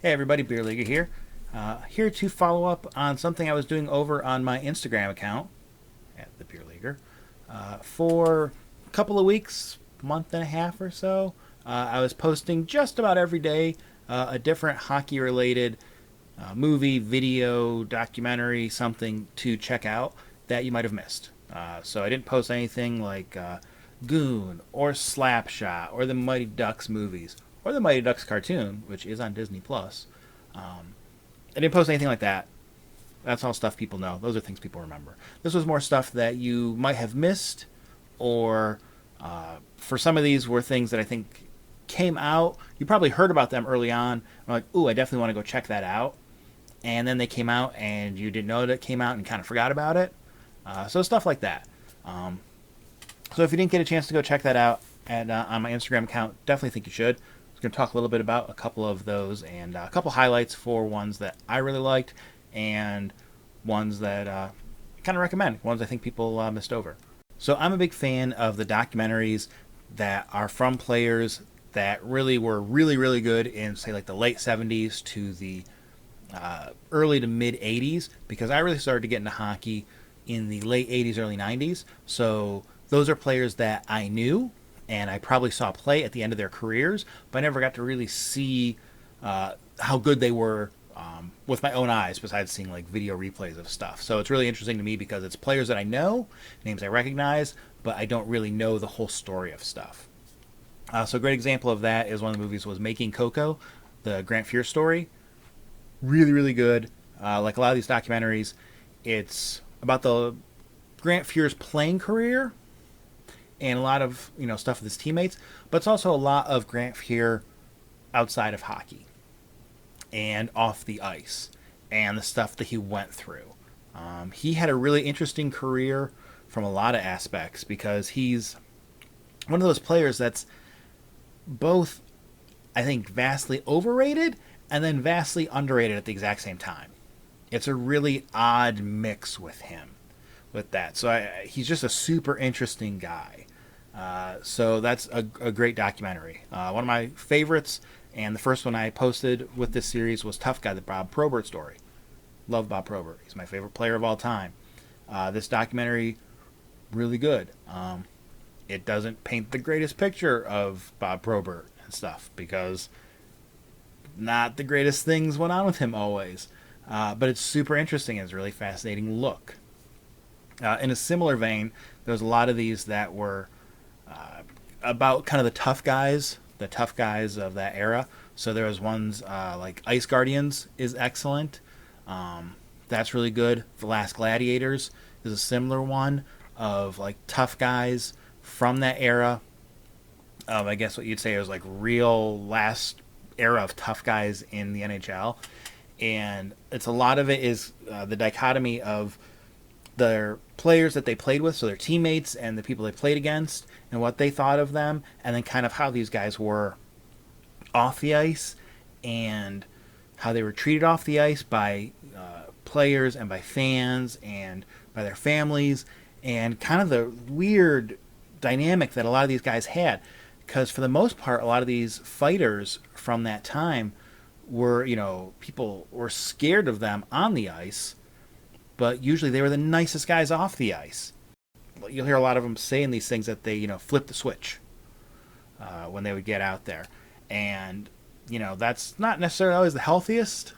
Hey everybody, Beer Leaguer here. Here to follow up on something I was doing over on my Instagram account at the Beer Leaguer for a couple of weeks, month and a half or so. I was posting just about every day a different hockey-related movie, video, documentary, something to check out that you might have missed. So I didn't post anything like Goon or Slapshot or the Mighty Ducks movies or the Mighty Ducks cartoon, which is on Disney Plus. I didn't post anything like that. That's all stuff people know. Those are things people remember. This was more stuff that you might have missed, or for some of these were things that I think came out. You probably heard about them early on. I'm like, ooh, I definitely want to go check that out. And then they came out, and you didn't know that it came out and kind of forgot about it. So stuff like that. So if you didn't get a chance to go check that out on my Instagram account, definitely think you should. I was going to talk a little bit about a couple of those and a couple highlights for ones that I really liked and ones that I kind of recommend, ones I think people missed over. So I'm a big fan of the documentaries that are from players that really were really good in, say, like the late 70s to the early to mid 80s, because I really started to get into hockey in the late 80s, early 90s. So those are players that I knew and I probably saw play at the end of their careers, but I never got to really see how good they were with my own eyes, besides seeing like video replays of stuff. So it's really interesting to me because it's players that I know, names I recognize, but I don't really know the whole story of stuff. So a great example of that is one of the movies was Making Coco, the Grant Fuhr story. Really good. Like a lot of these documentaries, it's about the Grant Fuhr's playing career and a lot of stuff with his teammates, but it's also a lot of Grant Fuhr outside of hockey and off the ice and the stuff that he went through. He had a really interesting career from a lot of aspects because he's one of those players that's both, I think, vastly overrated and then vastly underrated at the exact same time. It's a really odd mix with him with that. So he's just a super interesting guy. So that's a great documentary. One of my favorites, and the first one I posted with this series, was Tough Guy, the Bob Probert story. Love Bob Probert. He's my favorite player of all time. This documentary, really good. It doesn't paint the greatest picture of Bob Probert and stuff, because not the greatest things went on with him always. But it's super interesting. It's a really fascinating look. In a similar vein, there's a lot of these that were about kind of the tough guys of that era. So there was ones like Ice Guardians is excellent. That's really good. The Last Gladiators is a similar one of like tough guys from that era. I guess what you'd say is like real last era of tough guys in the NHL. And it's a lot of it is the dichotomy of their players that they played with, so their teammates and the people they played against, and what they thought of them, and then kind of how these guys were off the ice and how they were treated off the ice by players and by fans and by their families, and kind of the weird dynamic that a lot of these guys had. Because for the most part, a lot of these fighters from that time were, people were scared of them on the ice, but usually they were the nicest guys off the ice. You'll hear a lot of them saying these things that they, flipped the switch when they would get out there. And, that's not necessarily always the healthiest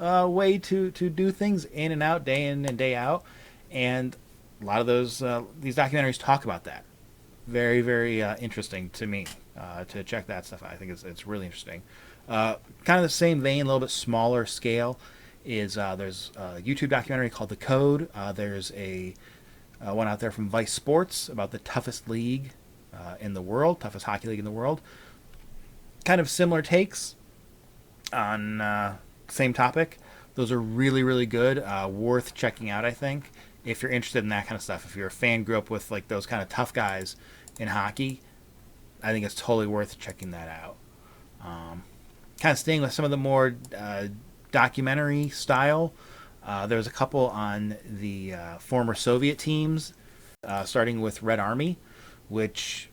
way to do things, in and out, day in and day out. And a lot of these documentaries talk about that. Very interesting to me to check that stuff out. I think it's really interesting. Kind of the same vein, a little bit smaller scale, is there's a YouTube documentary called The Code. There's a one out there from Vice Sports about the toughest league in the world, toughest hockey league in the world. Kind of similar takes on same topic. Those are really good, worth checking out, I think, if you're interested in that kind of stuff. If you're a fan, grew up with like those kind of tough guys in hockey, I think it's totally worth checking that out. Kind of staying with some of the more documentary style, there's a couple on the former Soviet teams, starting with Red Army, which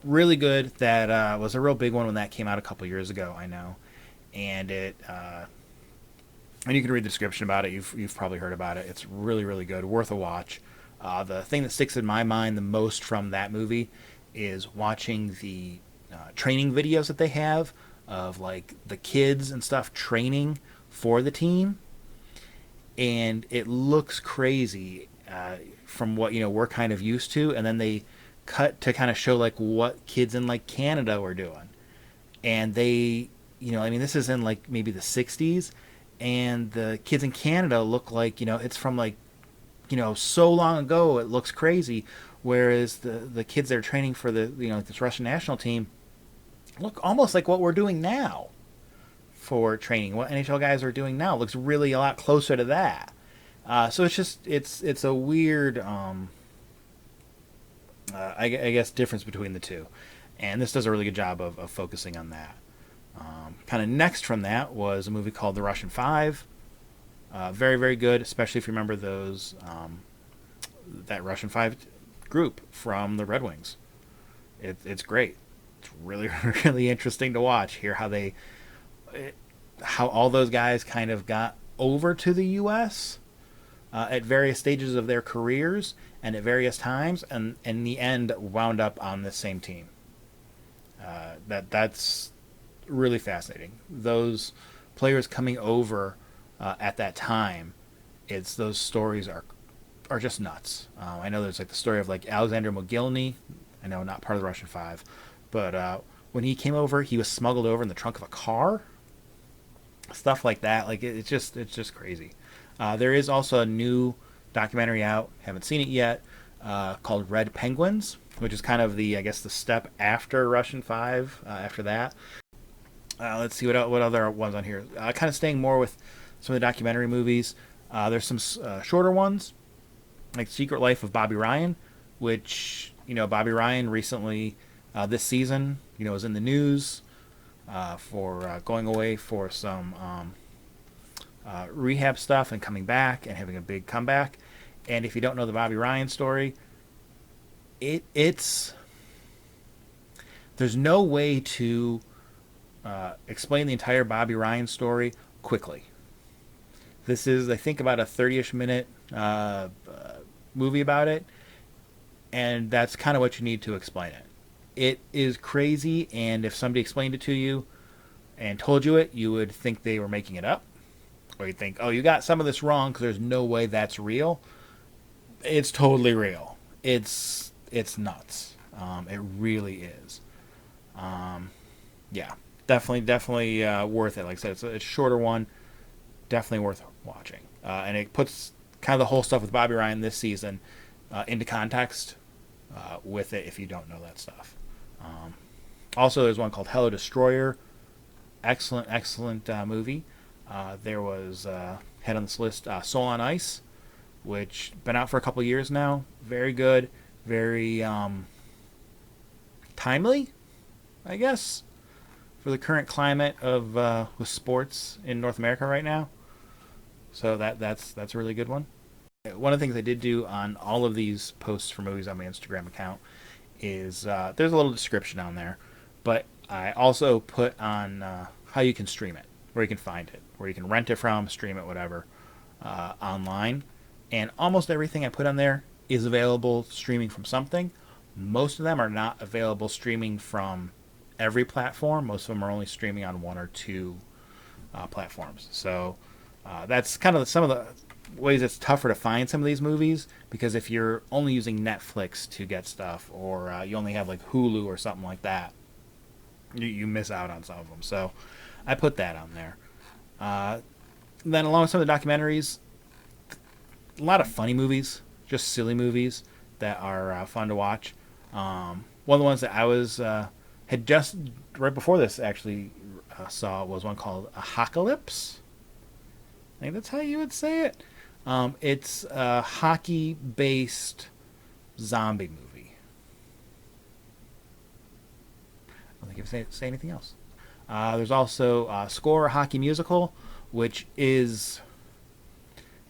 really good. That was a real big one when that came out a couple years ago, I know. and and you can read the description about it. You've probably heard about it. It's really really good, worth a watch. The thing that sticks in my mind the most from that movie is watching the training videos that they have of like the kids and stuff training for the team, and it looks crazy from what we're kind of used to, and then they cut to kind of show like what kids in like Canada were doing, and they I mean this is in like maybe the 60s, and the kids in Canada look like it's from like so long ago it looks crazy, whereas the kids that are training for the this Russian national team look almost like what we're doing now for training. What NHL guys are doing now looks really a lot closer to that. So it's just it's a weird I guess difference between the two, and this does a really good job of focusing on that. Kind of next from that was a movie called The Russian Five. Very very good, especially if you remember those that Russian Five group from the Red Wings. It's great. It's really really interesting to watch. Hear how all those guys kind of got over to the U.S. At various stages of their careers and at various times, and in the end wound up on the same team. That's really fascinating. Those players coming over at that time, those stories are just nuts. I know there's like the story of like Alexander Mogilny. I know not part of the Russian Five, but when he came over, he was smuggled over in the trunk of a car. Stuff like that. Like it's just crazy. There is also a new documentary out. Haven't seen it yet. Called Red Penguins, which is kind of the step after Russian Five. After that, let's see what other ones on here. Kind of staying more with some of the documentary movies. There's some shorter ones, like Secret Life of Bobby Ryan, which Bobby Ryan recently this season was in the news for going away for some rehab stuff and coming back and having a big comeback. And if you don't know the Bobby Ryan story, it's there's no way to explain the entire Bobby Ryan story quickly. This is, I think, about a 30-ish minute movie about it, and that's kind of what you need to explain it. It is crazy, and if somebody explained it to you and told you it, you would think they were making it up, or you'd think, oh, you got some of this wrong because there's no way that's real. It's totally real. It's nuts. It really is. Yeah, definitely worth it. Like I said, it's a shorter one. Definitely worth watching. And it puts kind of the whole stuff with Bobby Ryan this season into context with it if you don't know that stuff. Also, there's one called Hello Destroyer. Excellent movie. There was had on this list Soul on Ice, which been out for a couple years now. Very good, very timely, I guess, for the current climate of with sports in North America right now. So that's a really good one. One of the things I did do on all of these posts for movies on my Instagram account is there's a little description on there, but I also put on how you can stream it, where you can find it, where you can rent it from, stream it, whatever, online. And almost everything I put on there is available streaming from something. Most of them are not available streaming from every platform. Most of them are only streaming on one or two platforms. So that's kind of some of the ways it's tougher to find some of these movies, because if you're only using Netflix to get stuff, or you only have like Hulu or something like that, you miss out on some of them. So I put that on there. Then along with some of the documentaries, a lot of funny movies, just silly movies that are fun to watch. One of the ones that I was had just right before this actually saw was one called Apocalypse. I think that's how you would say it. It's a hockey-based zombie movie. I don't think you say anything else. There's also Score, a hockey musical, which is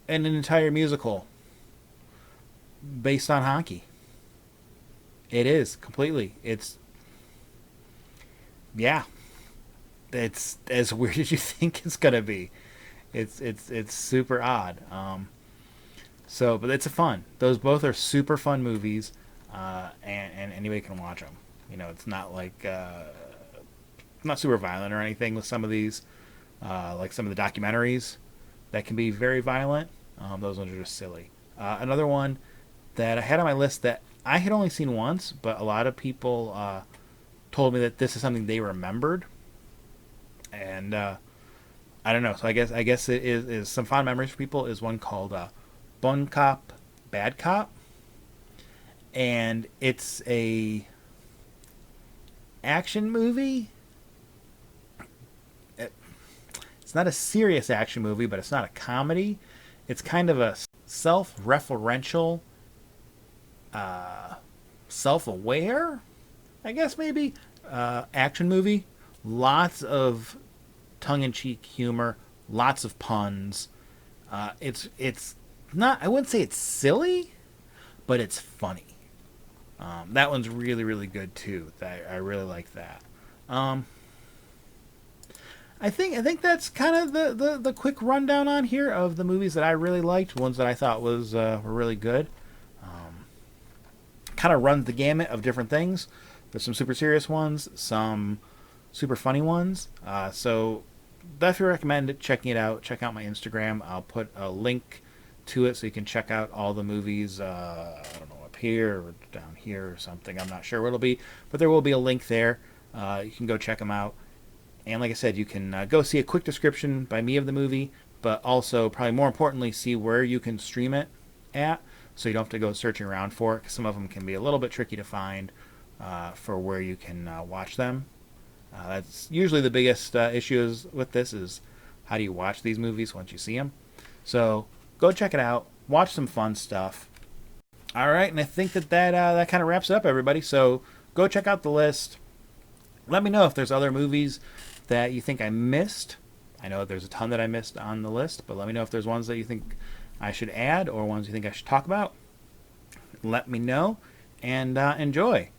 an entire musical based on hockey. It is completely. Yeah. it's as weird as you think it's gonna be. It's super odd. But it's a fun. Those both are super fun movies, and anybody can watch them. You know, it's not like not super violent or anything with some of these, like some of the documentaries that can be very violent. Those ones are just silly. Another one that I had on my list that I had only seen once, but a lot of people told me that this is something they remembered, and I don't know. So I guess it is some fond memories for people. Is one called Bun Cop, Bad Cop, and it's a action movie. It's not a serious action movie, but it's not a comedy. It's kind of a self-referential, self-aware, I guess maybe, action movie. Lots of tongue-in-cheek humor, lots of puns. It's not. I wouldn't say it's silly, but it's funny. That one's really really good too. I really like that. Um, I think that's kind of the quick rundown on here of the movies that I really liked, ones that I thought were really good. Kind of runs the gamut of different things. There's some super serious ones, some super funny ones. So definitely recommend checking it out. Check out my Instagram. I'll put a link to it so you can check out all the movies. I don't know, up here or down here or something. I'm not sure what it'll be, but there will be a link there. You can go check them out. And like I said, you can go see a quick description by me of the movie, but also, probably more importantly, see where you can stream it at, so you don't have to go searching around for it, because some of them can be a little bit tricky to find for where you can watch them. That's usually the biggest issue with this is how do you watch these movies once you see them. So go check it out. Watch some fun stuff. All right, and I think that kind of wraps it up, everybody. So go check out the list. Let me know if there's other movies that you think I missed. I know there's a ton that I missed on the list, but let me know if there's ones that you think I should add or ones you think I should talk about. Let me know, and enjoy.